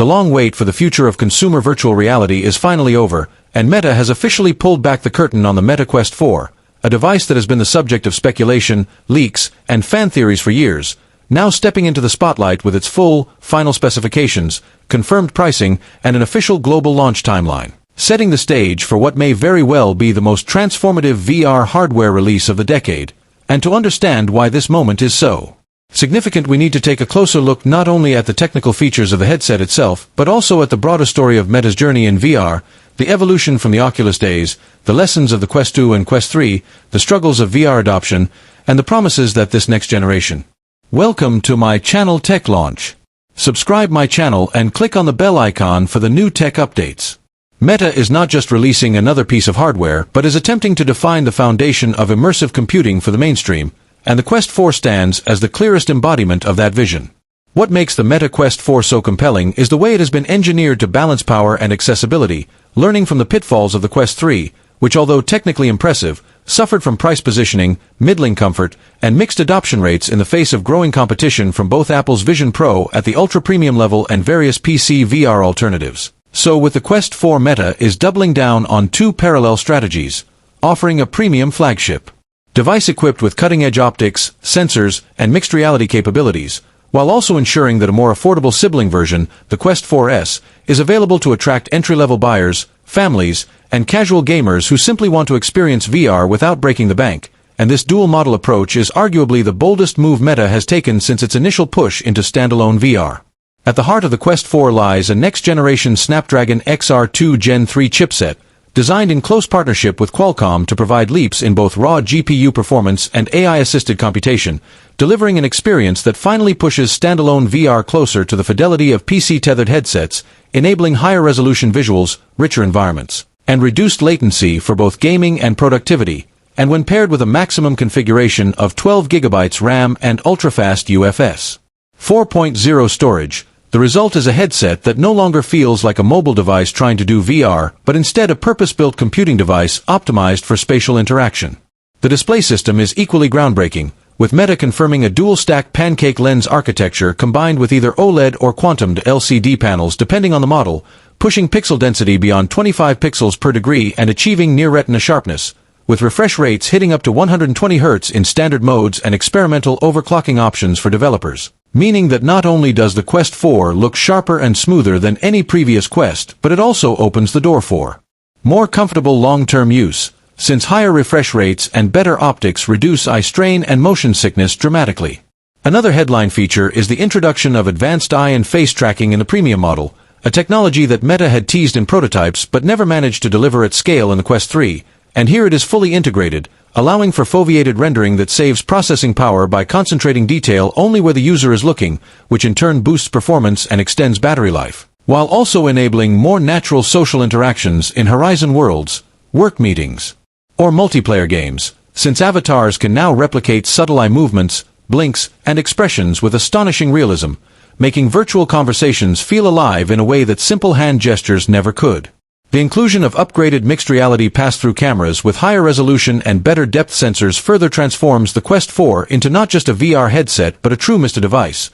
The long wait for the future of consumer virtual reality is finally over, and Meta has officially pulled back the curtain on the Meta Quest 4, a device that has been the subject of speculation, leaks, and fan theories for years, now stepping into the spotlight with its full, final specifications, confirmed pricing, and an official global launch timeline, setting the stage for what may very well be the most transformative VR hardware release of the decade. And to understand why this moment is so significant, we need to take a closer look not only at the technical features of the headset itself, but also at the broader story of Meta's journey in VR, the evolution from the Oculus days, the lessons of the Quest 2 and Quest 3, the struggles of VR adoption, and the promises that this next generation. Welcome to my channel Tech Launch. Subscribe my channel and click on the bell icon for the new tech updates. Meta is not just releasing another piece of hardware, but is attempting to define the foundation of immersive computing for the mainstream, and the Quest 4 stands as the clearest embodiment of that vision. What makes the Meta Quest 4 so compelling is the way it has been engineered to balance power and accessibility, learning from the pitfalls of the Quest 3, which, although technically impressive, suffered from price positioning, middling comfort, and mixed adoption rates in the face of growing competition from both Apple's Vision Pro at the ultra-premium level and various PC VR alternatives. So with the Quest 4, Meta is doubling down on two parallel strategies, offering a premium flagship device equipped with cutting-edge optics, sensors, and mixed reality capabilities, while also ensuring that a more affordable sibling version, the Quest 4S, is available to attract entry-level buyers, families, and casual gamers who simply want to experience VR without breaking the bank. And this dual-model approach is arguably the boldest move Meta has taken since its initial push into standalone VR. At the heart of the Quest 4 lies a next-generation Snapdragon XR2 Gen 3 chipset, designed in close partnership with Qualcomm to provide leaps in both raw GPU performance and AI-assisted computation, delivering an experience that finally pushes standalone VR closer to the fidelity of PC-tethered headsets, enabling higher-resolution visuals, richer environments, and reduced latency for both gaming and productivity, and when paired with a maximum configuration of 12 GB RAM and ultra-fast UFS 4.0 storage, the result is a headset that no longer feels like a mobile device trying to do VR, but instead a purpose-built computing device optimized for spatial interaction. The display system is equally groundbreaking, with Meta confirming a dual-stack pancake lens architecture combined with either OLED or quantumed LCD panels depending on the model, pushing pixel density beyond 25 pixels per degree and achieving near-retina sharpness, with refresh rates hitting up to 120 Hz in standard modes and experimental overclocking options for developers. Meaning that not only does the Quest 4 look sharper and smoother than any previous Quest, but it also opens the door for more comfortable long-term use, since higher refresh rates and better optics reduce eye strain and motion sickness dramatically. Another headline feature is the introduction of advanced eye and face tracking in the premium model, a technology that Meta had teased in prototypes but never managed to deliver at scale in the Quest 3, and here it is fully integrated, allowing for foveated rendering that saves processing power by concentrating detail only where the user is looking, which in turn boosts performance and extends battery life, while also enabling more natural social interactions in Horizon worlds, work meetings, or multiplayer games, since avatars can now replicate subtle eye movements, blinks, and expressions with astonishing realism, making virtual conversations feel alive in a way that simple hand gestures never could. The inclusion of upgraded mixed reality pass-through cameras with higher resolution and better depth sensors further transforms the Quest 4 into not just a VR headset but a true Meta device,